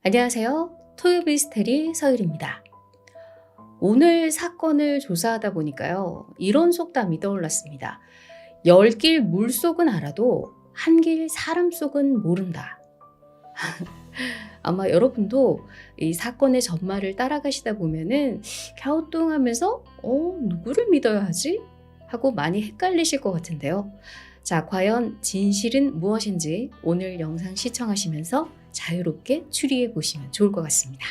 안녕하세요. 토요미스테리 서율입니다. 오늘 사건을 조사하다 보니까요. 이런 속담이 떠올랐습니다. 열 길 물속은 알아도 한 길 사람 속은 모른다. 아마 여러분도 이 사건의 전말을 따라가시다 보면은 갸우뚱하면서 누구를 믿어야 하지? 하고 많이 헷갈리실 것 같은데요. 자, 과연 진실은 무엇인지 오늘 영상 시청하시면서 자유롭게 추리해 보시면 좋을 것 같습니다.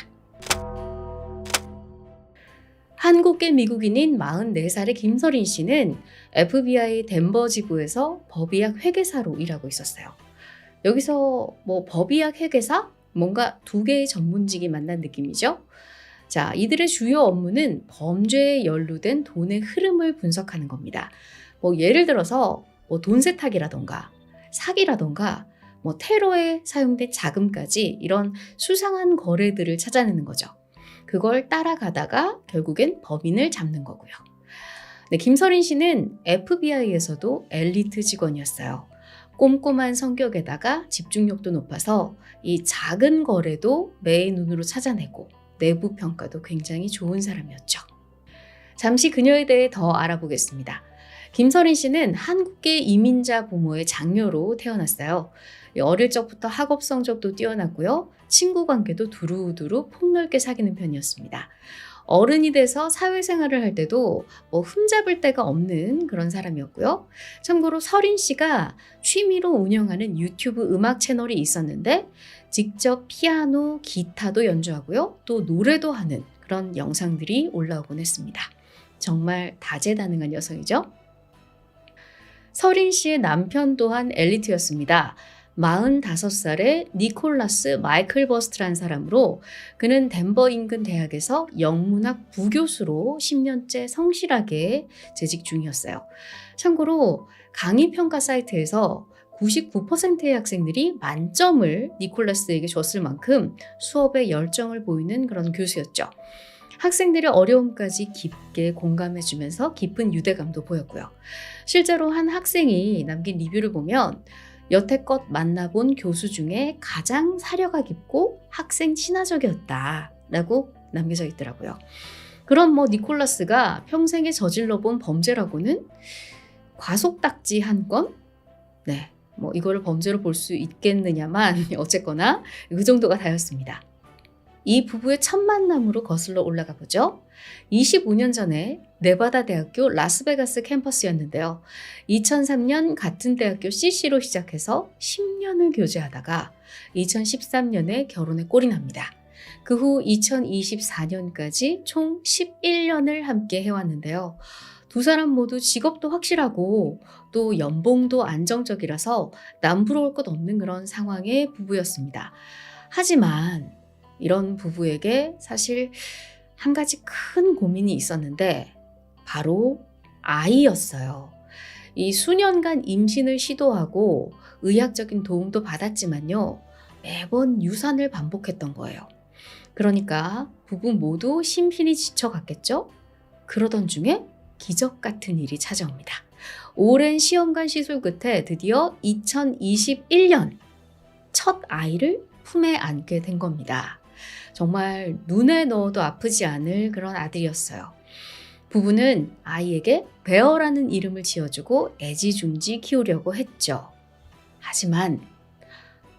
한국계 미국인인 44살의 김서린 씨는 FBI 덴버 지부에서 법의학 회계사로 일하고 있었어요. 여기서 법의학 회계사? 뭔가 두 개의 전문직이 만난 느낌이죠? 자, 이들의 주요 업무는 범죄에 연루된 돈의 흐름을 분석하는 겁니다. 예를 들어서 돈 세탁이라던가 사기라던가 테러에 사용된 자금까지 이런 수상한 거래들을 찾아내는 거죠. 그걸 따라가다가 결국엔 범인을 잡는 거고요. 네, 김서린 씨는 FBI에서도 엘리트 직원이었어요. 꼼꼼한 성격에다가 집중력도 높아서 이 작은 거래도 매의 눈으로 찾아내고 내부 평가도 굉장히 좋은 사람이었죠. 잠시 그녀에 대해 더 알아보겠습니다. 김서린 씨는 한국계 이민자 부모의 장녀로 태어났어요. 어릴 적부터 학업 성적도 뛰어났고요. 친구 관계도 두루두루 폭넓게 사귀는 편이었습니다. 어른이 돼서 사회생활을 할 때도 흠잡을 데가 없는 그런 사람이었고요. 참고로 서린 씨가 취미로 운영하는 유튜브 음악 채널이 있었는데 직접 피아노, 기타도 연주하고요. 또 노래도 하는 그런 영상들이 올라오곤 했습니다. 정말 다재다능한 여성이죠. 서린 씨의 남편 또한 엘리트였습니다. 45살의 니콜라스 마이클 버스트라는 사람으로 그는 덴버 인근 대학에서 영문학 부교수로 10년째 성실하게 재직 중이었어요. 참고로 강의 평가 사이트에서 99%의 학생들이 만점을 니콜라스에게 줬을 만큼 수업에 열정을 보이는 그런 교수였죠. 학생들의 어려움까지 깊게 공감해주면서 깊은 유대감도 보였고요. 실제로 한 학생이 남긴 리뷰를 보면 여태껏 만나본 교수 중에 가장 사려가 깊고 학생 친화적이었다라고 남겨져 있더라고요. 그럼 니콜라스가 평생에 저질러 본 범죄라고는 과속딱지 한 건? 네, 이거를 범죄로 볼 수 있겠느냐만 어쨌거나 그 정도가 다였습니다. 이 부부의 첫 만남으로 거슬러 올라가 보죠. 25년 전에 네바다 대학교 라스베가스 캠퍼스였는데요. 2003년 같은 대학교 CC로 시작해서 10년을 교제하다가 2013년에 결혼에 꼴이 납니다. 그 후 2024년까지 총 11년을 함께 해왔는데요. 두 사람 모두 직업도 확실하고 또 연봉도 안정적이라서 남부러울 것 없는 그런 상황의 부부였습니다. 하지만 이런 부부에게 사실 한 가지 큰 고민이 있었는데 바로 아이였어요. 이 수년간 임신을 시도하고 의학적인 도움도 받았지만요. 매번 유산을 반복했던 거예요. 그러니까 부부 모두 심신이 지쳐갔겠죠? 그러던 중에 기적 같은 일이 찾아옵니다. 오랜 시험관 시술 끝에 드디어 2021년 첫 아이를 품에 안게 된 겁니다. 정말 눈에 넣어도 아프지 않을 그런 아들이었어요. 부부는 아이에게 베어라는 이름을 지어주고 애지중지 키우려고 했죠. 하지만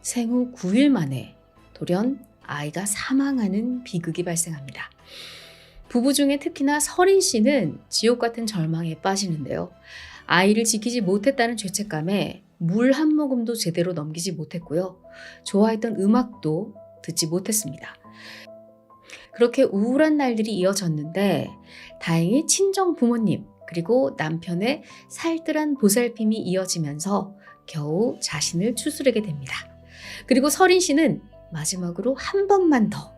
생후 9일 만에 돌연 아이가 사망하는 비극이 발생합니다. 부부 중에 특히나 서린 씨는 지옥 같은 절망에 빠지는데요. 아이를 지키지 못했다는 죄책감에 물 한 모금도 제대로 넘기지 못했고요. 좋아했던 음악도 듣지 못했습니다. 그렇게 우울한 날들이 이어졌는데 다행히 친정 부모님 그리고 남편의 살뜰한 보살핌이 이어지면서 겨우 자신을 추스르게 됩니다. 그리고 서린 씨는 마지막으로 한 번만 더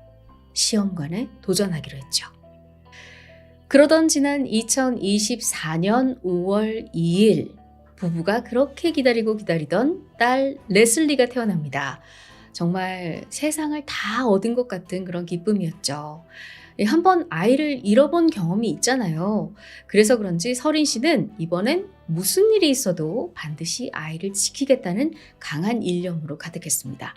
시험관에 도전하기로 했죠. 그러던 지난 2024년 5월 2일 부부가 그렇게 기다리던 딸 레슬리가 태어납니다. 정말 세상을 다 얻은 것 같은 그런 기쁨이었죠. 한번 아이를 잃어본 경험이 있잖아요. 그래서 그런지 서린 씨는 이번엔 무슨 일이 있어도 반드시 아이를 지키겠다는 강한 일념으로 가득했습니다.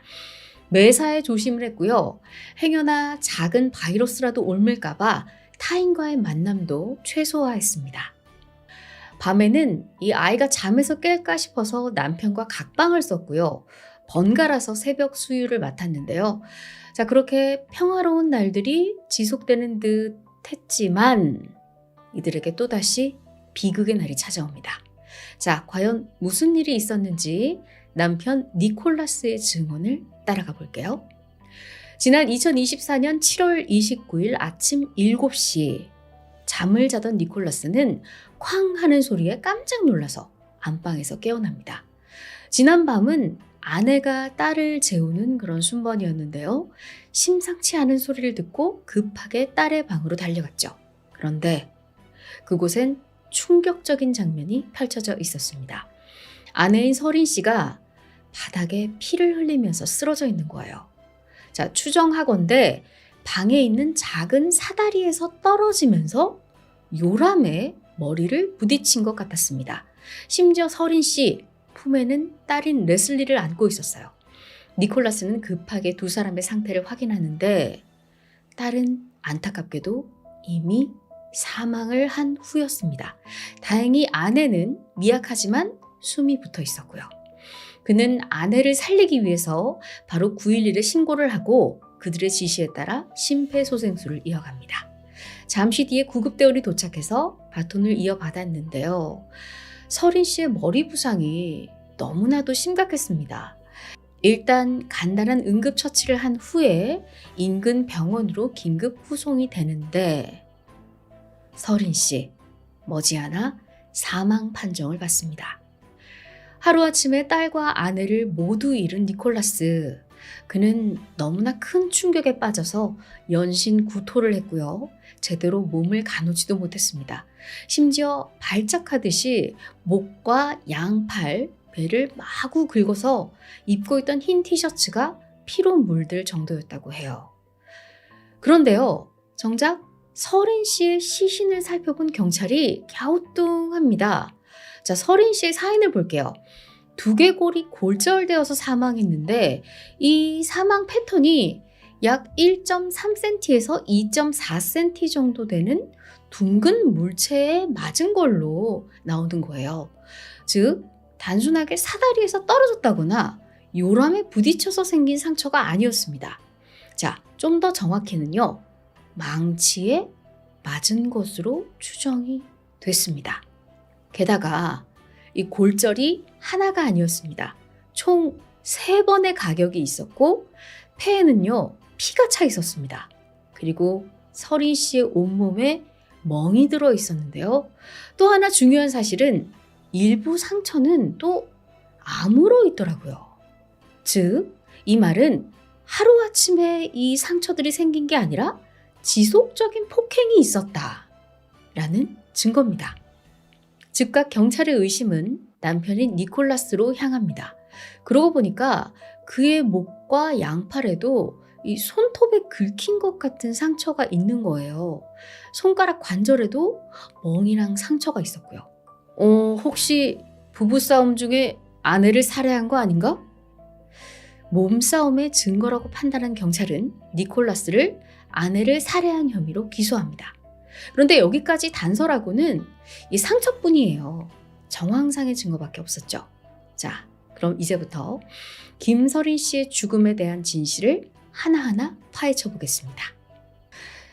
매사에 조심을 했고요. 행여나 작은 바이러스라도 옮을까봐 타인과의 만남도 최소화했습니다. 밤에는 이 아이가 잠에서 깰까 싶어서 남편과 각방을 썼고요. 번갈아서 새벽 수유를 맡았는데요. 자, 그렇게 평화로운 날들이 지속되는 듯 했지만 이들에게 또다시 비극의 날이 찾아옵니다. 자, 과연 무슨 일이 있었는지 남편 니콜라스의 증언을 따라가 볼게요. 지난 2024년 7월 29일 아침 7시 잠을 자던 니콜라스는 쾅 하는 소리에 깜짝 놀라서 안방에서 깨어납니다. 지난 밤은 아내가 딸을 재우는 그런 순번이었는데요. 심상치 않은 소리를 듣고 급하게 딸의 방으로 달려갔죠. 그런데 그곳엔 충격적인 장면이 펼쳐져 있었습니다. 아내인 서린 씨가 바닥에 피를 흘리면서 쓰러져 있는 거예요. 자, 추정하건대 방에 있는 작은 사다리에서 떨어지면서 요람에 머리를 부딪힌 것 같았습니다. 심지어 서린 씨 품에는 딸인 레슬리를 안고 있었어요. 니콜라스는 급하게 두 사람의 상태를 확인하는데 딸은 안타깝게도 이미 사망을 한 후였습니다. 다행히 아내는 미약하지만 숨이 붙어 있었고요. 그는 아내를 살리기 위해서 바로 911에 신고를 하고 그들의 지시에 따라 심폐소생술을 이어갑니다. 잠시 뒤에 구급대원이 도착해서 바톤을 이어받았는데요. 서린 씨의 머리 부상이 너무나도 심각했습니다. 일단 간단한 응급처치를 한 후에 인근 병원으로 긴급 후송이 되는데 서린 씨 머지않아 사망 판정을 받습니다. 하루아침에 딸과 아내를 모두 잃은 니콜라스. 그는 너무나 큰 충격에 빠져서 연신 구토를 했고요. 제대로 몸을 가누지도 못했습니다. 심지어 발작하듯이 목과 양팔, 배를 마구 긁어서 입고 있던 흰 티셔츠가 피로 물들 정도였다고 해요. 그런데요, 정작 서린 씨의 시신을 살펴본 경찰이 갸우뚱합니다. 자, 서린 씨의 사인을 볼게요. 두개골이 골절되어서 사망했는데 이 사망 패턴이 약 1.3cm에서 2.4cm 정도 되는 둥근 물체에 맞은 걸로 나오는 거예요. 즉, 단순하게 사다리에서 떨어졌다거나 요람에 부딪혀서 생긴 상처가 아니었습니다. 자, 좀 더 정확히는요, 망치에 맞은 것으로 추정이 됐습니다. 게다가 이 골절이 하나가 아니었습니다. 총 3번의 가격이 있었고 폐에는요 피가 차 있었습니다. 그리고 서린 씨의 온몸에 멍이 들어 있었는데요. 또 하나 중요한 사실은 일부 상처는 또 아물어 있더라고요. 즉, 이 말은 하루아침에 이 상처들이 생긴 게 아니라 지속적인 폭행이 있었다라는 증거입니다. 즉각 경찰의 의심은 남편인 니콜라스로 향합니다. 그러고 보니까 그의 목과 양팔에도 이 손톱에 긁힌 것 같은 상처가 있는 거예요. 손가락 관절에도 멍이랑 상처가 있었고요. 혹시 부부싸움 중에 아내를 살해한 거 아닌가? 몸싸움의 증거라고 판단한 경찰은 니콜라스를 아내를 살해한 혐의로 기소합니다. 그런데 여기까지 단서라고는 이 상처뿐이에요. 정황상의 증거밖에 없었죠. 자, 그럼 이제부터 김서린 씨의 죽음에 대한 진실을 하나하나 파헤쳐 보겠습니다.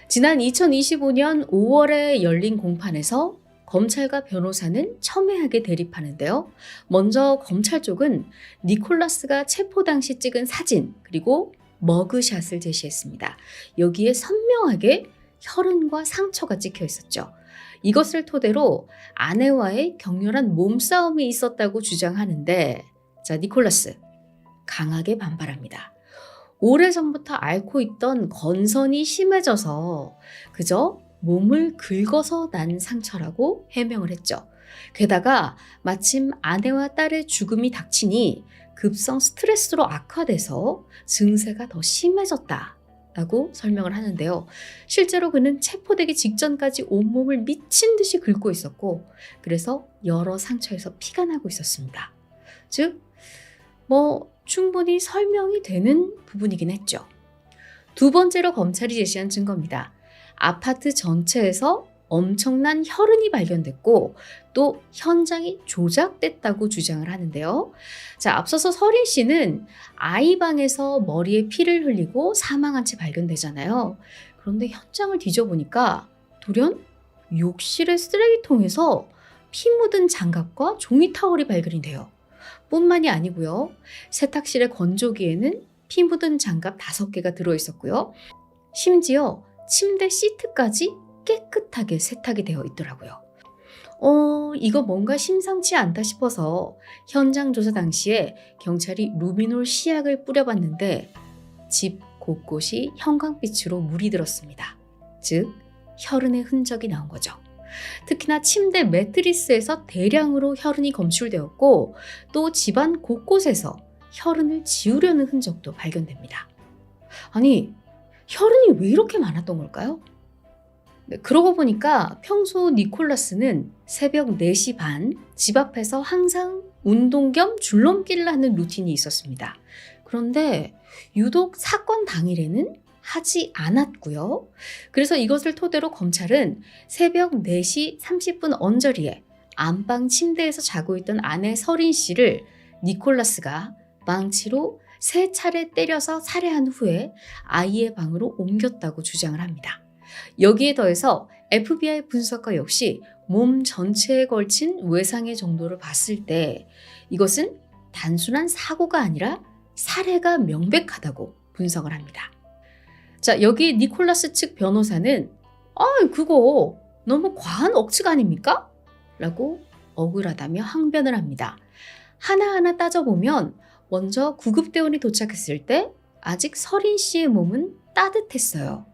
지난 2025년 5월에 열린 공판에서 검찰과 변호사는 첨예하게 대립하는데요. 먼저 검찰 쪽은 니콜라스가 체포 당시 찍은 사진 그리고 머그샷을 제시했습니다. 여기에 선명하게 혈흔과 상처가 찍혀 있었죠. 이것을 토대로 아내와의 격렬한 몸싸움이 있었다고 주장하는데, 자, 니콜라스 강하게 반발합니다. 오래전부터 앓고 있던 건선이 심해져서 그저 몸을 긁어서 난 상처라고 해명을 했죠. 게다가 마침 아내와 딸의 죽음이 닥치니 급성 스트레스로 악화돼서 증세가 더 심해졌다라고 설명을 하는데요. 실제로 그는 체포되기 직전까지 온몸을 미친 듯이 긁고 있었고 그래서 여러 상처에서 피가 나고 있었습니다. 즉, 충분히 설명이 되는 부분이긴 했죠. 두 번째로 검찰이 제시한 증거입니다. 아파트 전체에서 엄청난 혈흔이 발견됐고 또 현장이 조작됐다고 주장을 하는데요. 자, 앞서서 서린 씨는 아이 방에서 머리에 피를 흘리고 사망한 채 발견되잖아요. 그런데 현장을 뒤져보니까 돌연 욕실의 쓰레기통에서 피 묻은 장갑과 종이 타월이 발견이 돼요. 뿐만이 아니고요. 세탁실의 건조기에는 피 묻은 장갑 5개가 들어있었고요. 심지어 침대 시트까지 깨끗하게 세탁이 되어 있더라고요. 이거 뭔가 심상치 않다 싶어서 현장 조사 당시에 경찰이 루미놀 시약을 뿌려봤는데 집 곳곳이 형광빛으로 물이 들었습니다. 즉, 혈흔의 흔적이 나온 거죠. 특히나 침대 매트리스에서 대량으로 혈흔이 검출되었고 또 집안 곳곳에서 혈흔을 지우려는 흔적도 발견됩니다. 아니, 혈흔이 왜 이렇게 많았던 걸까요? 네, 그러고 보니까 평소 니콜라스는 새벽 4시 반 집 앞에서 항상 운동 겸 줄넘기를 하는 루틴이 있었습니다. 그런데 유독 사건 당일에는 하지 않았고요. 그래서 이것을 토대로 검찰은 새벽 4시 30분 언저리에 안방 침대에서 자고 있던 아내 서린 씨를 니콜라스가 망치로 3차례 때려서 살해한 후에 아이의 방으로 옮겼다고 주장을 합니다. 여기에 더해서 FBI 분석가 역시 몸 전체에 걸친 외상의 정도를 봤을 때 이것은 단순한 사고가 아니라 살해가 명백하다고 분석을 합니다. 자, 여기 니콜라스 측 변호사는 그거 너무 과한 억측 아닙니까? 라고 억울하다며 항변을 합니다. 하나하나 따져보면 먼저 구급대원이 도착했을 때 아직 서린 씨의 몸은 따뜻했어요.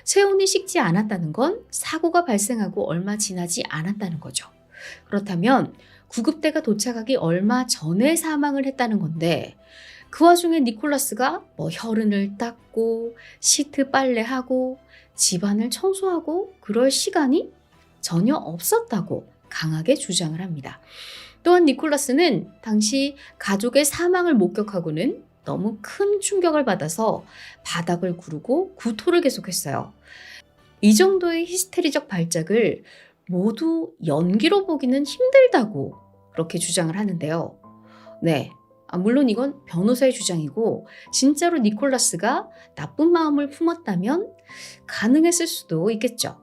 체온이 식지 않았다는 건 사고가 발생하고 얼마 지나지 않았다는 거죠. 그렇다면 구급대가 도착하기 얼마 전에 사망을 했다는 건데 그 와중에 니콜라스가 혈흔을 닦고 시트 빨래하고 집안을 청소하고 그럴 시간이 전혀 없었다고 강하게 주장을 합니다. 또한 니콜라스는 당시 가족의 사망을 목격하고는 너무 큰 충격을 받아서 바닥을 구르고 구토를 계속했어요. 이 정도의 히스테리적 발작을 모두 연기로 보기는 힘들다고 그렇게 주장을 하는데요. 네, 물론 이건 변호사의 주장이고 진짜로 니콜라스가 나쁜 마음을 품었다면 가능했을 수도 있겠죠.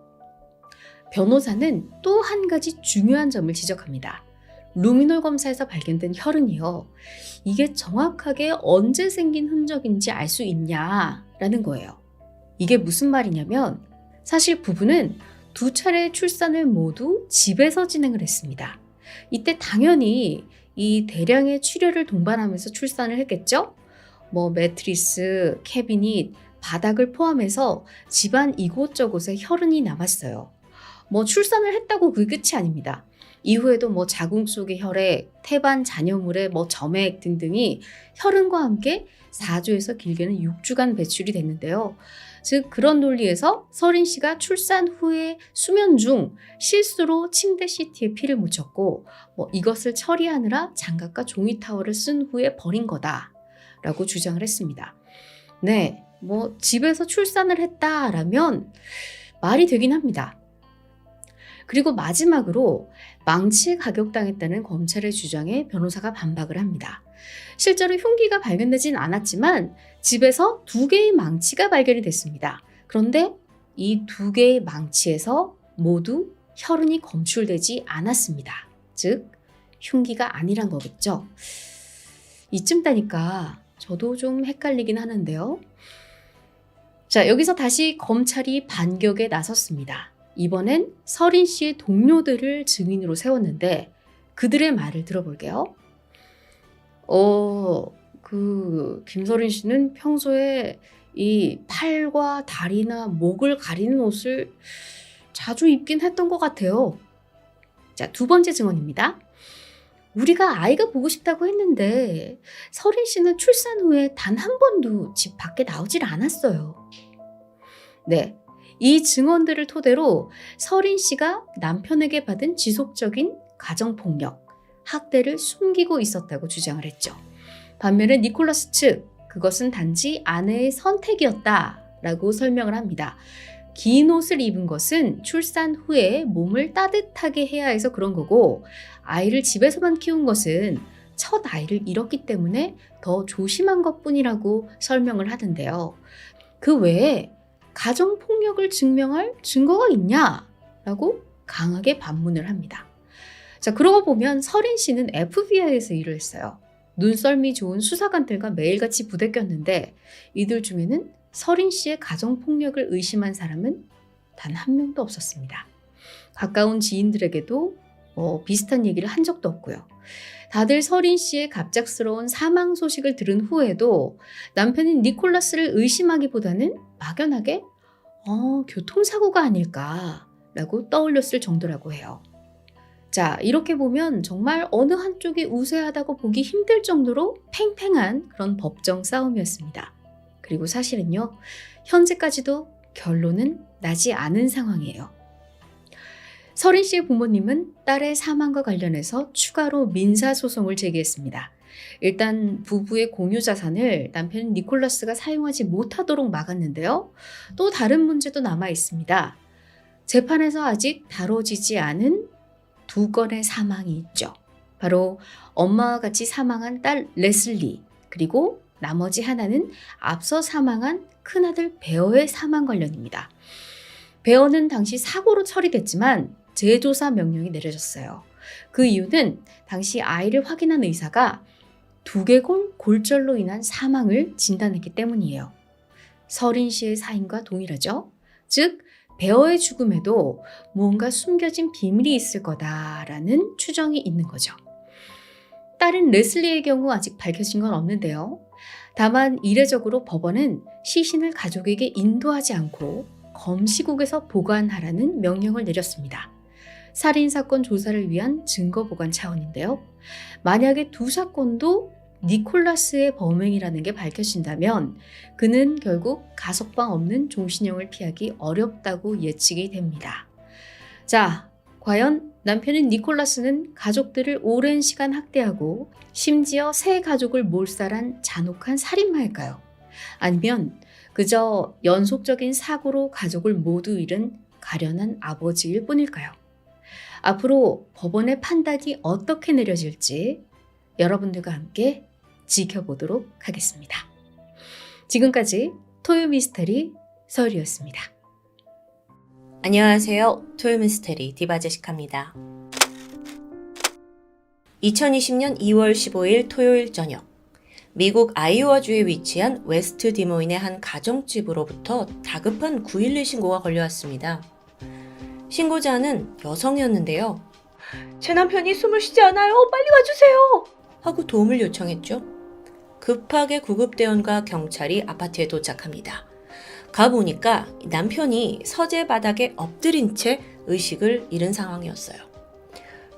변호사는 또 한 가지 중요한 점을 지적합니다. 루미놀 검사에서 발견된 혈흔이요. 이게 정확하게 언제 생긴 흔적인지 알 수 있냐라는 거예요. 이게 무슨 말이냐면 사실 부부는 2차례 출산을 모두 집에서 진행을 했습니다. 이때 당연히 이 대량의 출혈을 동반하면서 출산을 했겠죠? 매트리스, 캐비닛, 바닥을 포함해서 집안 이곳저곳에 혈흔이 남았어요. 출산을 했다고 그게 끝이 아닙니다. 이후에도 자궁 속의 혈액, 태반 잔여물의 점액 등등이 혈흔과 함께 4주에서 길게는 6주간 배출이 됐는데요. 즉 그런 논리에서 서린 씨가 출산 후에 수면 중 실수로 침대 시트에 피를 묻혔고 이것을 처리하느라 장갑과 종이 타월을 쓴 후에 버린 거다라고 주장을 했습니다. 네, 집에서 출산을 했다라면 말이 되긴 합니다. 그리고 마지막으로 망치에 가격당했다는 검찰의 주장에 변호사가 반박을 합니다. 실제로 흉기가 발견되진 않았지만 집에서 2개의 망치가 발견이 됐습니다. 그런데 이 2개의 망치에서 모두 혈흔이 검출되지 않았습니다. 즉 흉기가 아니란 거겠죠. 이쯤 따니까 저도 좀 헷갈리긴 하는데요. 자, 여기서 다시 검찰이 반격에 나섰습니다. 이번엔 서린 씨의 동료들을 증인으로 세웠는데 그들의 말을 들어볼게요. 김서린 씨는 평소에 이 팔과 다리나 목을 가리는 옷을 자주 입긴 했던 것 같아요. 자, 2번째 증언입니다. 우리가 아이가 보고 싶다고 했는데 서린 씨는 출산 후에 단 한 번도 집 밖에 나오질 않았어요. 네. 이 증언들을 토대로 서린 씨가 남편에게 받은 지속적인 가정폭력, 학대를 숨기고 있었다고 주장을 했죠. 반면에 니콜라스 측, 그것은 단지 아내의 선택이었다라고 설명을 합니다. 긴 옷을 입은 것은 출산 후에 몸을 따뜻하게 해야 해서 그런 거고, 아이를 집에서만 키운 것은 첫 아이를 잃었기 때문에 더 조심한 것뿐이라고 설명을 하는데요. 그 외에 가정폭력을 증명할 증거가 있냐라고 강하게 반문을 합니다. 자, 그러고 보면 서린 씨는 FBI에서 일을 했어요. 눈썰미 좋은 수사관들과 매일같이 부대꼈는데 이들 중에는 서린 씨의 가정폭력을 의심한 사람은 단 한 명도 없었습니다. 가까운 지인들에게도 비슷한 얘기를 한 적도 없고요. 다들 서린 씨의 갑작스러운 사망 소식을 들은 후에도 남편인 니콜라스를 의심하기보다는 막연하게 교통사고가 아닐까라고 떠올렸을 정도라고 해요. 자, 이렇게 보면 정말 어느 한쪽이 우세하다고 보기 힘들 정도로 팽팽한 그런 법정 싸움이었습니다. 그리고 사실은요, 현재까지도 결론은 나지 않은 상황이에요. 서린 씨의 부모님은 딸의 사망과 관련해서 추가로 민사소송을 제기했습니다. 일단 부부의 공유 자산을 남편 니콜라스가 사용하지 못하도록 막았는데요. 또 다른 문제도 남아 있습니다. 재판에서 아직 다뤄지지 않은 두 건의 사망이 있죠. 바로 엄마와 같이 사망한 딸 레슬리, 그리고 나머지 하나는 앞서 사망한 큰아들 베어의 사망 관련입니다. 베어는 당시 사고로 처리됐지만 재조사 명령이 내려졌어요. 그 이유는 당시 아이를 확인한 의사가 두개골 골절로 인한 사망을 진단했기 때문이에요. 서린 씨의 사인과 동일하죠. 즉, 베어의 죽음에도 무언가 숨겨진 비밀이 있을 거다라는 추정이 있는 거죠. 딸인 레슬리의 경우 아직 밝혀진 건 없는데요. 다만 이례적으로 법원은 시신을 가족에게 인도하지 않고 검시국에서 보관하라는 명령을 내렸습니다. 살인사건 조사를 위한 증거 보관 차원인데요. 만약에 두 사건도 니콜라스의 범행이라는 게 밝혀진다면 그는 결국 가석방 없는 종신형을 피하기 어렵다고 예측이 됩니다. 자, 과연 남편인 니콜라스는 가족들을 오랜 시간 학대하고 심지어 세 가족을 몰살한 잔혹한 살인마일까요? 아니면 그저 연속적인 사고로 가족을 모두 잃은 가련한 아버지일 뿐일까요? 앞으로 법원의 판단이 어떻게 내려질지 여러분들과 함께 지켜보도록 하겠습니다. 지금까지 토요미스테리 서울이었습니다. 안녕하세요. 토요미스테리 디바제시카입니다. 2020년 2월 15일 토요일 저녁, 미국 아이오와주에 위치한 웨스트 디모인의 한 가정집으로부터 다급한 911 신고가 걸려왔습니다. 신고자는 여성이었는데요. 제 남편이 숨을 쉬지 않아요. 빨리 와주세요. 하고 도움을 요청했죠. 급하게 구급대원과 경찰이 아파트에 도착합니다. 가보니까 남편이 서재 바닥에 엎드린 채 의식을 잃은 상황이었어요.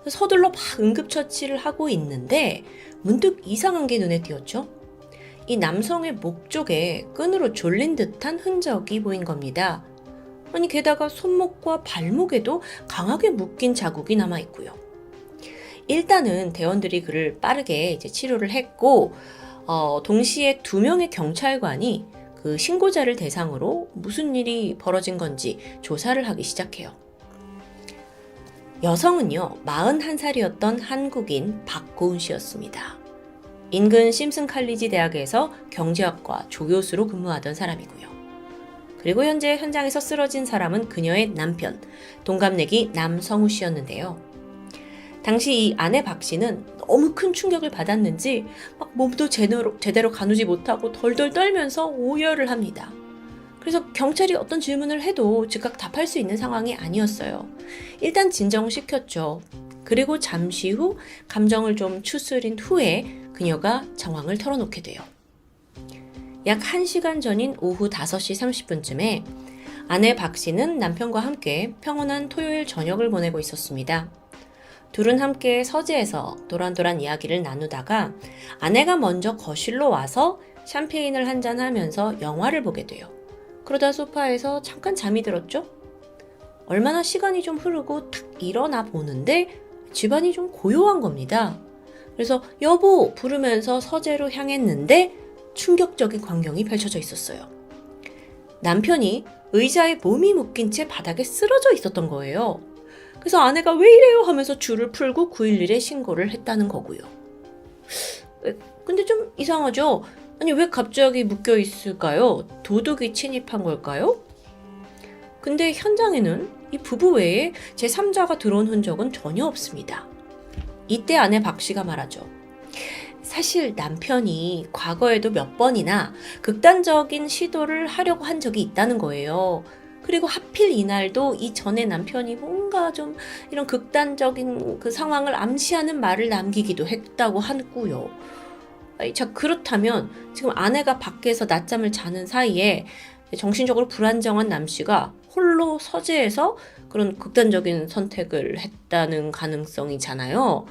서둘러 막 응급처치를 하고 있는데 문득 이상한 게 눈에 띄었죠. 이 남성의 목 쪽에 끈으로 졸린 듯한 흔적이 보인 겁니다. 아니, 게다가 손목과 발목에도 강하게 묶인 자국이 남아있고요. 일단은 대원들이 그를 빠르게 치료를 했고, 동시에 2명의 경찰관이 그 신고자를 대상으로 무슨 일이 벌어진 건지 조사를 하기 시작해요. 여성은요, 41살이었던 한국인 박고은 씨였습니다. 인근 심슨 칼리지 대학에서 경제학과 조교수로 근무하던 사람이고요. 그리고 현재 현장에서 쓰러진 사람은 그녀의 남편, 동갑내기 남성우 씨였는데요. 당시 이 아내 박 씨는 너무 큰 충격을 받았는지 막 몸도 제대로 가누지 못하고 덜덜 떨면서 오열을 합니다. 그래서 경찰이 어떤 질문을 해도 즉각 답할 수 있는 상황이 아니었어요. 일단 진정시켰죠. 그리고 잠시 후 감정을 좀 추스린 후에 그녀가 정황을 털어놓게 돼요. 약 1시간 전인 오후 5시 30분쯤에 아내 박 씨는 남편과 함께 평온한 토요일 저녁을 보내고 있었습니다. 둘은 함께 서재에서 도란도란 이야기를 나누다가 아내가 먼저 거실로 와서 샴페인을 한잔하면서 영화를 보게 돼요. 그러다 소파에서 잠깐 잠이 들었죠? 얼마나 시간이 좀 흐르고 탁 일어나 보는데 집안이 좀 고요한 겁니다. 그래서 여보 부르면서 서재로 향했는데 충격적인 광경이 펼쳐져 있었어요. 남편이 의자에 몸이 묶인 채 바닥에 쓰러져 있었던 거예요. 그래서 아내가 왜 이래요 하면서 줄을 풀고 911에 신고를 했다는 거고요. 근데 좀 이상하죠? 아니 왜 갑자기 묶여 있을까요? 도둑이 침입한 걸까요? 근데 현장에는 이 부부 외에 제3자가 들어온 흔적은 전혀 없습니다. 이때 아내 박 씨가 말하죠. 사실 남편이 과거에도 몇 번이나 극단적인 시도를 하려고 한 적이 있다는 거예요. 그리고 하필 이날도 이전에 남편이 뭔가 좀 이런 극단적인 그 상황을 암시하는 말을 남기기도 했다고 하고요. 자, 그렇다면 지금 아내가 밖에서 낮잠을 자는 사이에 정신적으로 불안정한 남 씨가 홀로 서재에서 그런 극단적인 선택을 했다는 가능성이잖아요.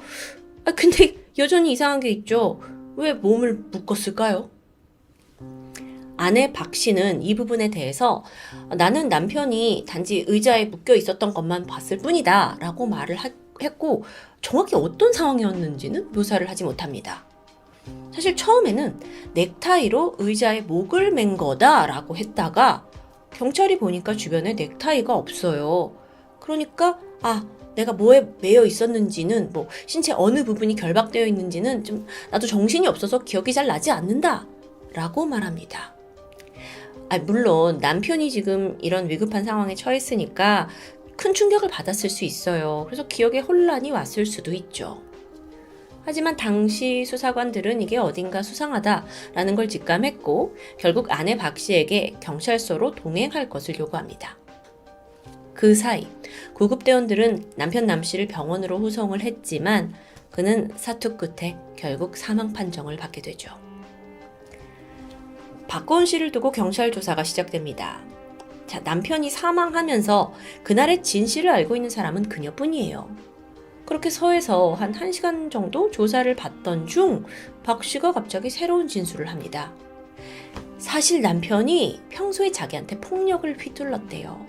근데 여전히 이상한 게 있죠. 왜 몸을 묶었을까요? 아내 박 씨는 이 부분에 대해서 나는 남편이 단지 의자에 묶여 있었던 것만 봤을 뿐이다 라고 말을 했고 정확히 어떤 상황이었는지는 묘사를 하지 못합니다. 사실 처음에는 넥타이로 의자에 목을 맨 거다라고 했다가 경찰이 보니까 주변에 넥타이가 없어요. 그러니까 내가 뭐에 매여 있었는지는 뭐 신체 어느 부분이 결박되어 있는지는 좀 나도 정신이 없어서 기억이 잘 나지 않는다 라고 말합니다. 물론 남편이 지금 이런 위급한 상황에 처했으니까 큰 충격을 받았을 수 있어요. 그래서 기억에 혼란이 왔을 수도 있죠. 하지만 당시 수사관들은 이게 어딘가 수상하다라는 걸 직감했고 결국 아내 박 씨에게 경찰서로 동행할 것을 요구합니다. 그 사이 구급대원들은 남편 남 씨를 병원으로 후송을 했지만 그는 사투 끝에 결국 사망 판정을 받게 되죠. 박고은 씨를 두고 경찰 조사가 시작됩니다. 자, 남편이 사망하면서 그날의 진실을 알고 있는 사람은 그녀뿐이에요. 그렇게 서에서 한 1시간 정도 조사를 받던 중 박 씨가 갑자기 새로운 진술을 합니다. 사실 남편이 평소에 자기한테 폭력을 휘둘렀대요.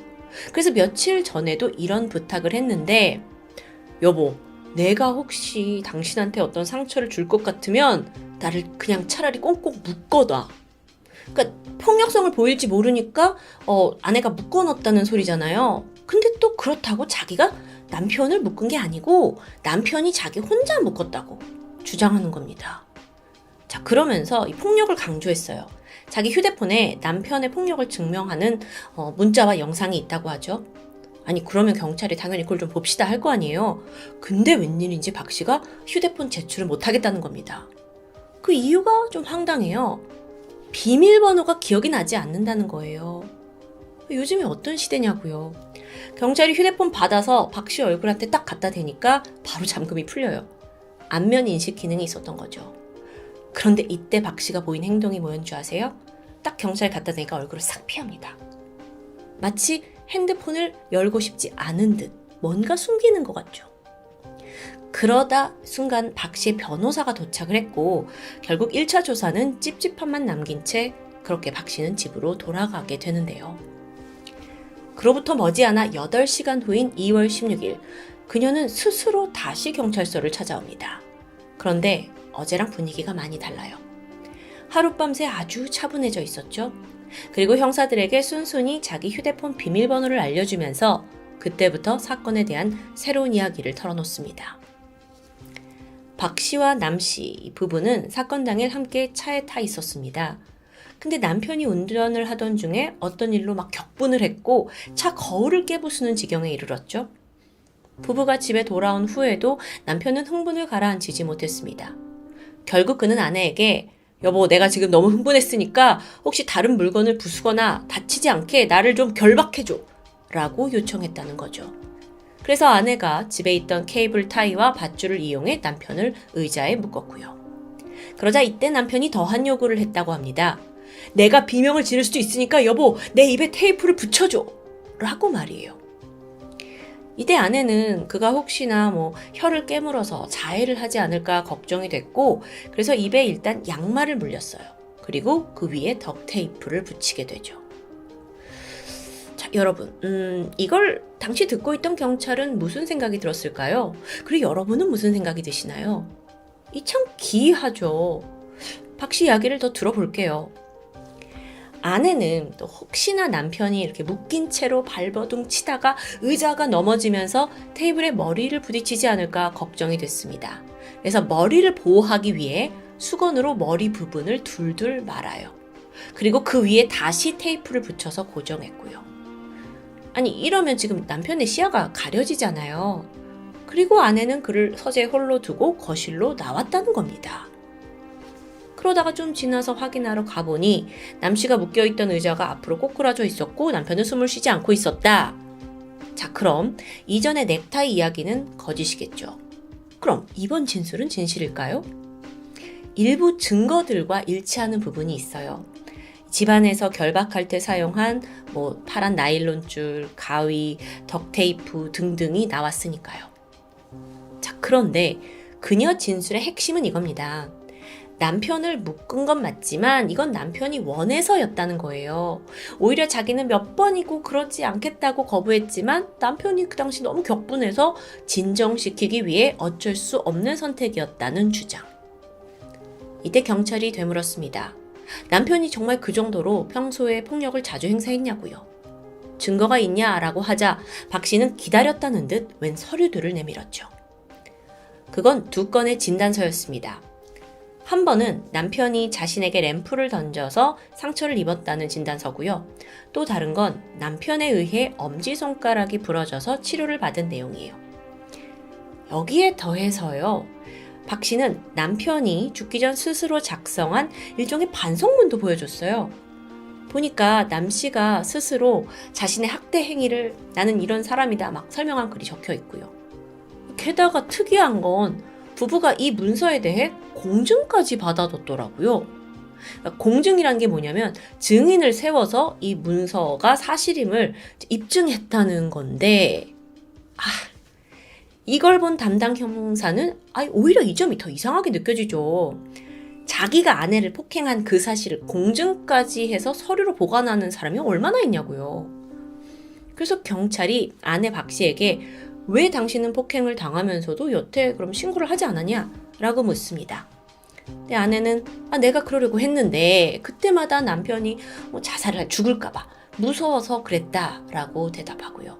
그래서 며칠 전에도 이런 부탁을 했는데 여보, 내가 혹시 당신한테 어떤 상처를 줄 것 같으면 나를 그냥 차라리 꽁꽁 묶어놔. 그러니까 폭력성을 보일지 모르니까 아내가 묶어놨다는 소리잖아요. 근데 또 그렇다고 자기가 남편을 묶은 게 아니고 남편이 자기 혼자 묶었다고 주장하는 겁니다. 자, 그러면서 이 폭력을 강조했어요. 자기 휴대폰에 남편의 폭력을 증명하는 문자와 영상이 있다고 하죠. 아니 그러면 경찰이 당연히 그걸 좀 봅시다 할 거 아니에요. 근데 웬일인지 박 씨가 휴대폰 제출을 못하겠다는 겁니다. 그 이유가 좀 황당해요. 비밀번호가 기억이 나지 않는다는 거예요. 요즘에 어떤 시대냐고요. 경찰이 휴대폰 받아서 박 씨 얼굴한테 딱 갖다 대니까 바로 잠금이 풀려요. 안면 인식 기능이 있었던 거죠. 그런데 이때 박 씨가 보인 행동이 뭐였는 줄 아세요? 딱 경찰 갖다 대니까 얼굴을 싹 피합니다. 마치 핸드폰을 열고 싶지 않은 듯 뭔가 숨기는 것 같죠. 그러다 순간 박 씨의 변호사가 도착을 했고 결국 1차 조사는 찝찝함만 남긴 채 그렇게 박 씨는 집으로 돌아가게 되는데요. 그로부터 머지않아 8시간 후인 2월 16일 그녀는 스스로 다시 경찰서를 찾아옵니다. 그런데 어제랑 분위기가 많이 달라요. 하룻밤새 아주 차분해져 있었죠. 그리고 형사들에게 순순히 자기 휴대폰 비밀번호를 알려주면서 그때부터 사건에 대한 새로운 이야기를 털어놓습니다. 박 씨와 남 씨 부부는 사건 당일 함께 차에 타 있었습니다. 근데 남편이 운전을 하던 중에 어떤 일로 막 격분을 했고 차 거울을 깨부수는 지경에 이르렀죠. 부부가 집에 돌아온 후에도 남편은 흥분을 가라앉히지 못했습니다. 결국 그는 아내에게 여보, 내가 지금 너무 흥분했으니까 혹시 다른 물건을 부수거나 다치지 않게 나를 좀 결박해줘 라고 요청했다는 거죠. 그래서 아내가 집에 있던 케이블 타이와 밧줄을 이용해 남편을 의자에 묶었고요. 그러자 이때 남편이 더한 요구를 했다고 합니다. 내가 비명을 지를 수도 있으니까 여보, 내 입에 테이프를 붙여줘 라고 말이에요. 이때 아내는 그가 혹시나 혀를 깨물어서 자해를 하지 않을까 걱정이 됐고 그래서 입에 일단 양말을 물렸어요. 그리고 그 위에 덕테이프를 붙이게 되죠. 자, 여러분, 이걸 당시 듣고 있던 경찰은 무슨 생각이 들었을까요? 그리고 여러분은 무슨 생각이 드시나요? 이 참 기이하죠. 박 씨 이야기를 더 들어볼게요. 아내는 또 혹시나 남편이 이렇게 묶인 채로 발버둥 치다가 의자가 넘어지면서 테이블에 머리를 부딪히지 않을까 걱정이 됐습니다. 그래서 머리를 보호하기 위해 수건으로 머리 부분을 둘둘 말아요. 그리고 그 위에 다시 테이프를 붙여서 고정했고요. 아니, 이러면 지금 남편의 시야가 가려지잖아요. 그리고 아내는 그를 서재 홀로 두고 거실로 나왔다는 겁니다. 그러다가 좀 지나서 확인하러 가보니 남씨가 묶여있던 의자가 앞으로 꼬꾸라져 있었고 남편은 숨을 쉬지 않고 있었다. 자, 그럼 이전의 넥타이 이야기는 거짓이겠죠. 그럼 이번 진술은 진실일까요? 일부 증거들과 일치하는 부분이 있어요. 집안에서 결박할 때 사용한 파란 나일론줄, 가위, 덕테이프 등등이 나왔으니까요. 자, 그런데 그녀 진술의 핵심은 이겁니다. 남편을 묶은 건 맞지만 이건 남편이 원해서였다는 거예요. 오히려 자기는 몇 번이고 그러지 않겠다고 거부했지만 남편이 그 당시 너무 격분해서 진정시키기 위해 어쩔 수 없는 선택이었다는 주장. 이때 경찰이 되물었습니다. 남편이 정말 그 정도로 평소에 폭력을 자주 행사했냐고요. 증거가 있냐라고 하자 박 씨는 기다렸다는 듯 웬 서류들을 내밀었죠. 그건 두 건의 진단서였습니다. 한 번은 남편이 자신에게 램프를 던져서 상처를 입었다는 진단서고요. 또 다른 건 남편에 의해 엄지손가락이 부러져서 치료를 받은 내용이에요. 여기에 더해서요. 박 씨는 남편이 죽기 전 스스로 작성한 일종의 반성문도 보여줬어요. 보니까 남 씨가 스스로 자신의 학대 행위를 나는 이런 사람이다 막 설명한 글이 적혀 있고요. 게다가 특이한 건 부부가 이 문서에 대해 공증까지 받아뒀더라고요. 그러니까 공증이란 게 뭐냐면 증인을 세워서 이 문서가 사실임을 입증했다는 건데 이걸 본 담당 형사는 오히려 이 점이 더 이상하게 느껴지죠. 자기가 아내를 폭행한 그 사실을 공증까지 해서 서류로 보관하는 사람이 얼마나 있냐고요. 그래서 경찰이 아내 박 씨에게 왜 당신은 폭행을 당하면서도 여태 그럼 신고를 하지 않았냐? 라고 묻습니다. 근데 아내는 내가 그러려고 했는데 그때마다 남편이 자살을 죽을까봐 무서워서 그랬다 라고 대답하고요.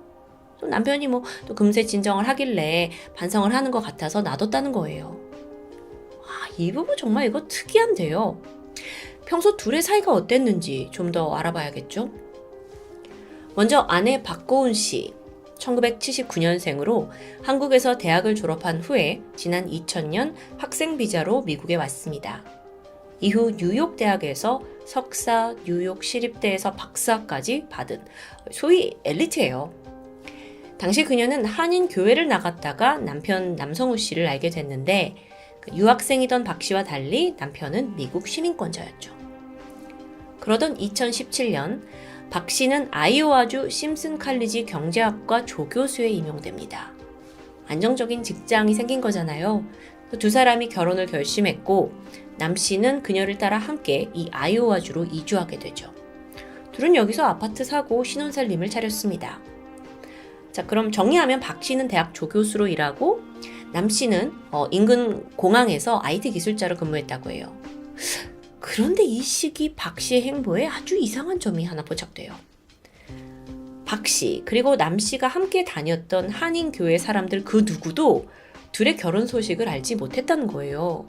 또 남편이 또 금세 진정을 하길래 반성을 하는 것 같아서 놔뒀다는 거예요. 이 부분 정말 이거 특이한데요. 평소 둘의 사이가 어땠는지 좀 더 알아봐야겠죠? 먼저 아내 박고은 씨. 1979년생으로 한국에서 대학을 졸업한 후에 지난 2000년 학생 비자로 미국에 왔습니다. 이후 뉴욕 대학에서 석사, 뉴욕 시립대에서 박사까지 받은 소위 엘리트예요. 당시 그녀는 한인 교회를 나갔다가 남편 남성우 씨를 알게 됐는데 유학생이던 박 씨와 달리 남편은 미국 시민권자였죠. 그러던 2017년 박 씨는 아이오와주 심슨 칼리지 경제학과 조교수에 임용됩니다. 안정적인 직장이 생긴 거잖아요. 두 사람이 결혼을 결심했고 남 씨는 그녀를 따라 함께 이 아이오와주로 이주하게 되죠. 둘은 여기서 아파트 사고 신혼살림을 차렸습니다. 자, 그럼 정리하면 박 씨는 대학 조교수로 일하고 남 씨는 인근 공항에서 IT 기술자로 근무했다고 해요. 그런데 이 시기 박 씨의 행보에 아주 이상한 점이 하나 포착돼요. 박 씨 그리고 남 씨가 함께 다녔던 한인 교회 사람들 그 누구도 둘의 결혼 소식을 알지 못했다는 거예요.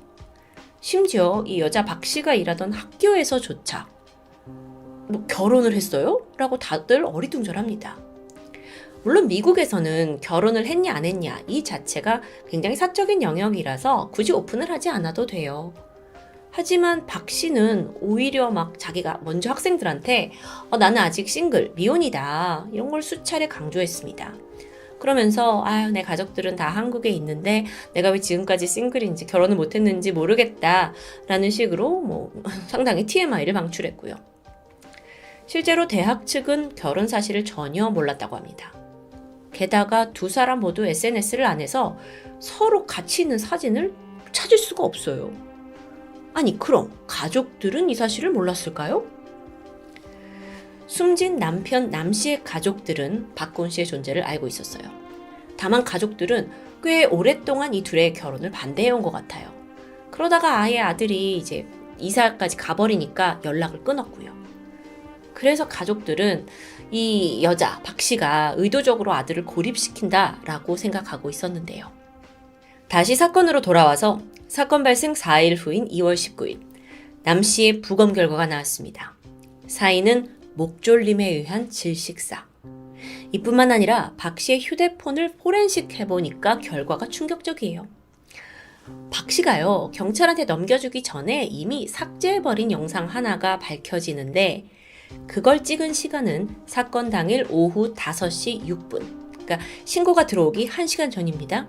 심지어 이 여자 박 씨가 일하던 학교에서조차 결혼을 했어요? 라고 다들 어리둥절합니다. 물론 미국에서는 결혼을 했냐 안 했냐 이 자체가 굉장히 사적인 영역이라서 굳이 오픈을 하지 않아도 돼요. 하지만 박 씨는 오히려 자기가 먼저 학생들한테 나는 아직 싱글, 미혼이다 이런 걸 수차례 강조했습니다. 그러면서 내 가족들은 다 한국에 있는데 내가 왜 지금까지 싱글인지 결혼을 못했는지 모르겠다 라는 식으로 상당히 TMI를 방출했고요. 실제로 대학 측은 결혼 사실을 전혀 몰랐다고 합니다. 게다가 두 사람 모두 SNS를 안 해서 서로 같이 있는 사진을 찾을 수가 없어요. 그럼 가족들은 이 사실을 몰랐을까요? 숨진 남편 남 씨의 가족들은 박고은 씨의 존재를 알고 있었어요. 다만 가족들은 꽤 오랫동안 이 둘의 결혼을 반대해온 것 같아요. 그러다가 아예 아들이 이제 이사까지 가버리니까 연락을 끊었고요. 그래서 가족들은 이 여자 박 씨가 의도적으로 아들을 고립시킨다라고 생각하고 있었는데요. 다시 사건으로 돌아와서 사건 발생 4일 후인 2월 19일 남 씨의 부검 결과가 나왔습니다. 사인은 목졸림에 의한 질식사. 이뿐만 아니라 박 씨의 휴대폰을 포렌식 해보니까 결과가 충격적이에요. 박 씨가요, 경찰한테 넘겨주기 전에 이미 삭제해버린 영상 하나가 밝혀지는데 그걸 찍은 시간은 사건 당일 오후 5시 6분. 그러니까 신고가 들어오기 1시간 전입니다.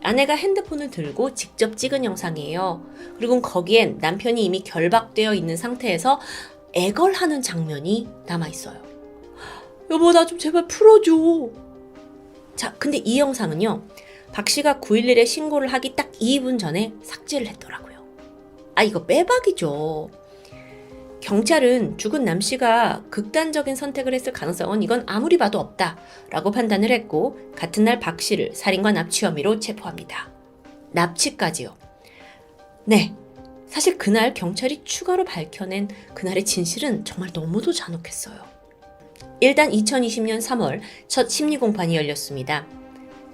아내가 핸드폰을 들고 직접 찍은 영상이에요. 그리고 거기엔 남편이 이미 결박되어 있는 상태에서 애걸하는 장면이 남아있어요. 여보, 나 좀 제발 풀어줘. 자, 근데 이 영상은요, 박 씨가 911에 신고를 하기 딱 2분 전에 삭제를 했더라고요. 아, 이거 빼박이죠. 경찰은 죽은 남 씨가 극단적인 선택을 했을 가능성은 이건 아무리 봐도 없다라고 판단을 했고 같은 날 박 씨를 살인과 납치 혐의로 체포합니다. 납치까지요. 네, 사실 그날 경찰이 추가로 밝혀낸 그날의 진실은 정말 너무도 잔혹했어요. 일단 2020년 3월 첫 심리공판이 열렸습니다.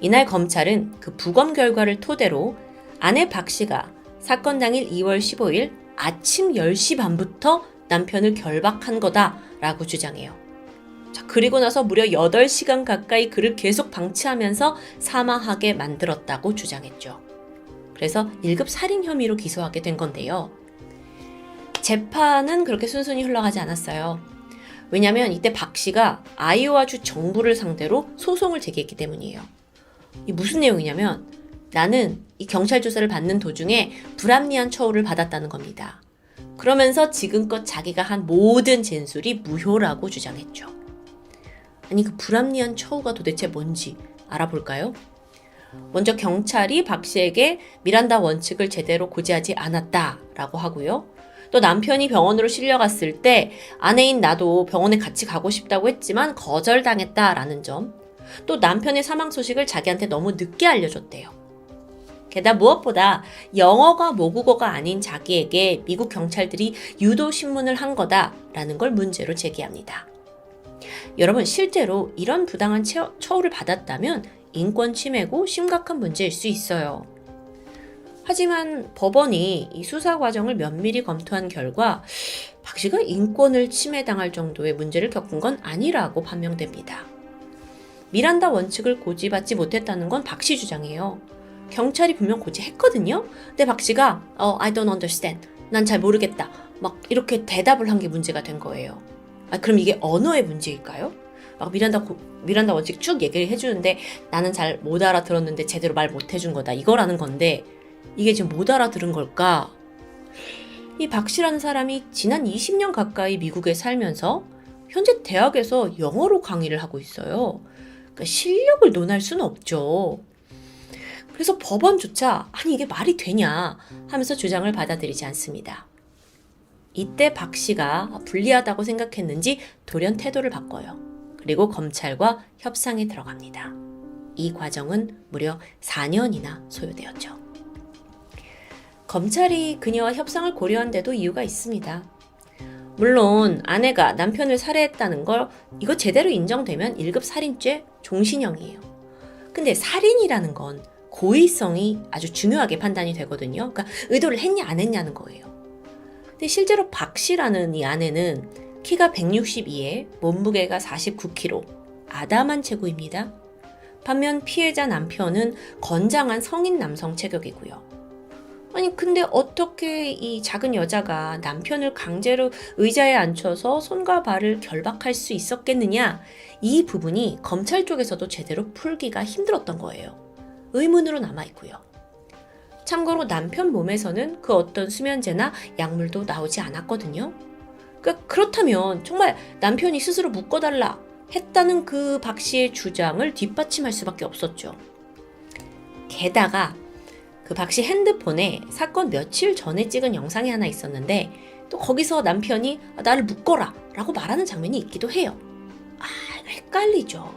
이날 검찰은 그 부검 결과를 토대로 아내 박 씨가 사건 당일 2월 15일 아침 10시 반부터 남편을 결박한 거다라고 주장해요. 자, 그리고 나서 무려 8시간 가까이 그를 계속 방치하면서 사망하게 만들었다고 주장했죠. 그래서 1급 살인 혐의로 기소하게 된 건데요. 재판은 그렇게 순순히 흘러가지 않았어요. 왜냐하면 이때 박 씨가 아이오와주 정부를 상대로 소송을 제기했기 때문이에요. 이 무슨 내용이냐면 나는 이 경찰 조사를 받는 도중에 불합리한 처우를 받았다는 겁니다. 그러면서 지금껏 자기가 한 모든 진술이 무효라고 주장했죠. 아니, 그 불합리한 처우가 도대체 뭔지 알아볼까요? 먼저 경찰이 박 씨에게 미란다 원칙을 제대로 고지하지 않았다라고 하고요. 또 남편이 병원으로 실려갔을 때 아내인 나도 병원에 같이 가고 싶다고 했지만 거절당했다라는 점. 또 남편의 사망 소식을 자기한테 너무 늦게 알려줬대요. 게다가 무엇보다 영어가 모국어가 아닌 자기에게 미국 경찰들이 유도 신문을 한 거다라는 걸 문제로 제기합니다. 여러분, 실제로 이런 부당한 처우를 받았다면 인권 침해고 심각한 문제일 수 있어요. 하지만 법원이 이 수사 과정을 면밀히 검토한 결과 박 씨가 인권을 침해당할 정도의 문제를 겪은 건 아니라고 판명됩니다. 미란다 원칙을 고지받지 못했다는 건 박 씨 주장이에요. 경찰이 분명 고지했거든요. 근데 박 씨가 I don't understand. 난 잘 모르겠다. 막 이렇게 대답을 한 게 문제가 된 거예요. 아, 그럼 이게 언어의 문제일까요? 막 미란다 원칙 쭉 얘기를 해주는데 나는 잘 못 알아들었는데 제대로 말 못 해준 거다. 이거라는 건데 이게 지금 못 알아들은 걸까? 이 박 씨라는 사람이 지난 20년 가까이 미국에 살면서 현재 대학에서 영어로 강의를 하고 있어요. 그러니까 실력을 논할 수는 없죠. 그래서 법원조차 아니 이게 말이 되냐 하면서 주장을 받아들이지 않습니다. 이때 박 씨가 불리하다고 생각했는지 돌연 태도를 바꿔요. 그리고 검찰과 협상에 들어갑니다. 이 과정은 무려 4년이나 소요되었죠. 검찰이 그녀와 협상을 고려한 데도 이유가 있습니다. 물론 아내가 남편을 살해했다는 걸 이거 제대로 인정되면 1급 살인죄 종신형이에요. 근데 살인이라는 건 고의성이 아주 중요하게 판단이 되거든요. 그러니까 의도를 했냐 안 했냐는 거예요. 근데 실제로 박 씨라는 이 아내는 키가 162에 몸무게가 49kg, 아담한 체구입니다. 반면 피해자 남편은 건장한 성인 남성 체격이고요. 아니 근데 어떻게 이 작은 여자가 남편을 강제로 의자에 앉혀서 손과 발을 결박할 수 있었겠느냐? 이 부분이 검찰 쪽에서도 제대로 풀기가 힘들었던 거예요. 의문으로 남아있고요. 참고로 남편 몸에서는 그 어떤 수면제나 약물도 나오지 않았거든요. 그렇다면 정말 남편이 스스로 묶어달라 했다는 그 박 씨의 주장을 뒷받침할 수밖에 없었죠. 게다가 그 박 씨 핸드폰에 사건 며칠 전에 찍은 영상이 하나 있었는데 또 거기서 남편이 나를 묶어라 라고 말하는 장면이 있기도 해요. 아, 헷갈리죠.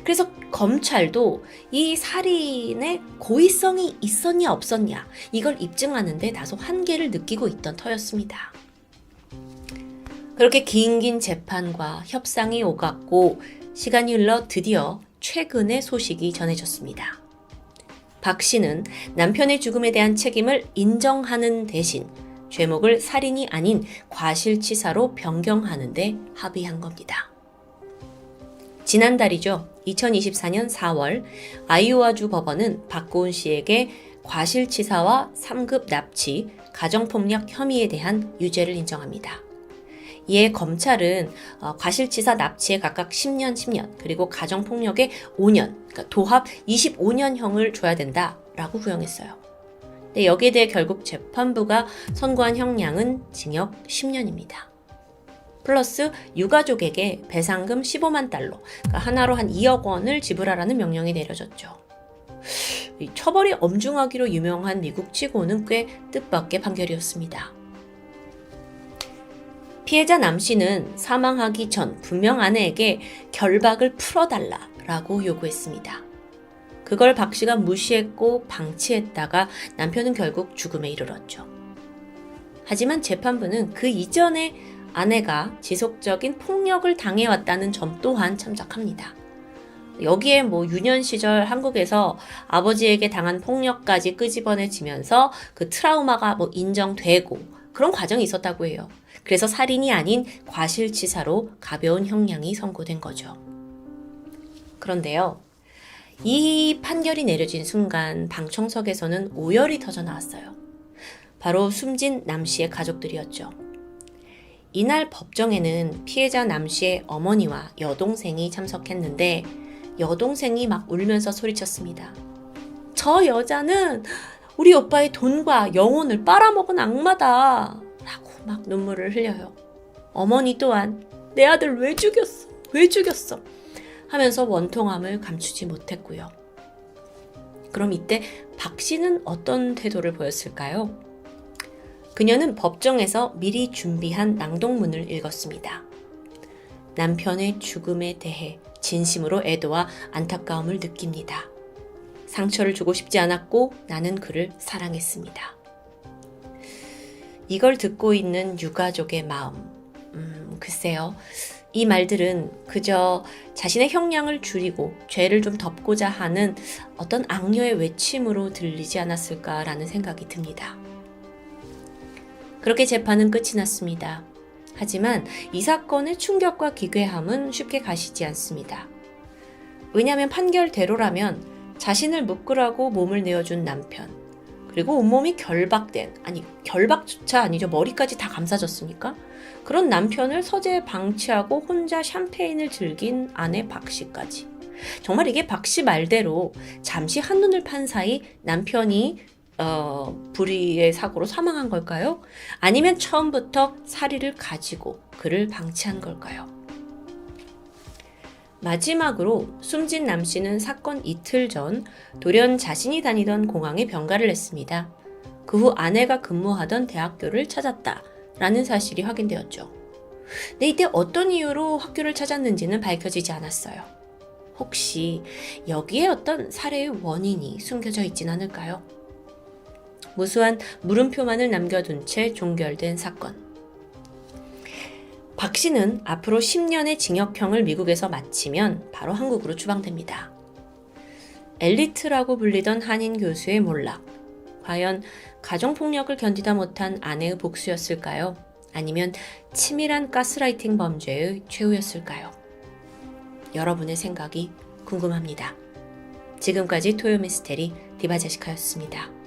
그래서 검찰도 이 살인의 고의성이 있었냐 없었냐 이걸 입증하는데 다소 한계를 느끼고 있던 터였습니다. 그렇게 긴 재판과 협상이 오갔고 시간이 흘러 드디어 최근의 소식이 전해졌습니다. 박 씨는 남편의 죽음에 대한 책임을 인정하는 대신 죄목을 살인이 아닌 과실치사로 변경하는 데 합의한 겁니다. 지난달이죠. 2024년 4월 아이오와주 법원은 박고은 씨에게 과실치사와 3급 납치, 가정폭력 혐의에 대한 유죄를 인정합니다. 이에 검찰은 과실치사 납치에 각각 10년, 10년, 그리고 가정폭력에 5년, 그러니까 도합 25년형을 줘야 된다라고 구형했어요. 근데 여기에 대해 결국 재판부가 선고한 형량은 징역 10년입니다. 플러스 유가족에게 배상금 15만 달러, 그러니까 하나로 한 2억 원을 지불하라는 명령이 내려졌죠. 이 처벌이 엄중하기로 유명한 미국치고는 꽤 뜻밖의 판결이었습니다. 피해자 남 씨는 사망하기 전 분명 아내에게 결박을 풀어달라라고 요구했습니다. 그걸 박 씨가 무시했고 방치했다가 남편은 결국 죽음에 이르렀죠. 하지만 재판부는 그 이전에 아내가 지속적인 폭력을 당해왔다는 점 또한 참작합니다. 여기에 유년 시절 한국에서 아버지에게 당한 폭력까지 끄집어내지면서 그 트라우마가 인정되고 그런 과정이 있었다고 해요. 그래서 살인이 아닌 과실치사로 가벼운 형량이 선고된 거죠. 그런데요, 이 판결이 내려진 순간 방청석에서는 오열이 터져 나왔어요. 바로 숨진 남 씨의 가족들이었죠. 이날 법정에는 피해자 남 씨의 어머니와 여동생이 참석했는데 여동생이 막 울면서 소리쳤습니다. 저 여자는 우리 오빠의 돈과 영혼을 빨아먹은 악마다 라고 막 눈물을 흘려요. 어머니 또한 내 아들 왜 죽였어? 왜 죽였어? 하면서 원통함을 감추지 못했고요. 그럼 이때 박 씨는 어떤 태도를 보였을까요? 그녀는 법정에서 미리 준비한 낭독문을 읽었습니다. 남편의 죽음에 대해 진심으로 애도와 안타까움을 느낍니다. 상처를 주고 싶지 않았고 나는 그를 사랑했습니다. 이걸 듣고 있는 유가족의 마음, 글쎄요. 이 말들은 그저 자신의 형량을 줄이고 죄를 좀 덮고자 하는 어떤 악녀의 외침으로 들리지 않았을까라는 생각이 듭니다. 그렇게 재판은 끝이 났습니다. 하지만 이 사건의 충격과 기괴함은 쉽게 가시지 않습니다. 왜냐하면 판결대로라면 자신을 묶으라고 몸을 내어준 남편, 그리고 온몸이 결박조차 아니죠. 머리까지 다 감싸졌으니까. 그런 남편을 서재에 방치하고 혼자 샴페인을 즐긴 아내 박 씨까지. 정말 이게 박 씨 말대로 잠시 한눈을 판 사이 남편이 불의의 사고로 사망한 걸까요? 아니면 처음부터 사리를 가지고 그를 방치한 걸까요? 마지막으로 숨진 남 씨는 사건 이틀 전 돌연 자신이 다니던 공항에 병가를 냈습니다. 그 후 아내가 근무하던 대학교를 찾았다라는 사실이 확인되었죠. 근데 이때 어떤 이유로 학교를 찾았는지는 밝혀지지 않았어요. 혹시 여기에 어떤 살해의 원인이 숨겨져 있진 않을까요? 무수한 물음표만을 남겨둔 채 종결된 사건. 박 씨는 앞으로 10년의 징역형을 미국에서 마치면 바로 한국으로 추방됩니다. 엘리트라고 불리던 한인 교수의 몰락. 과연 가정폭력을 견디다 못한 아내의 복수였을까요? 아니면 치밀한 가스라이팅 범죄의 최후였을까요? 여러분의 생각이 궁금합니다. 지금까지 토요미스테리 디바제시카였습니다.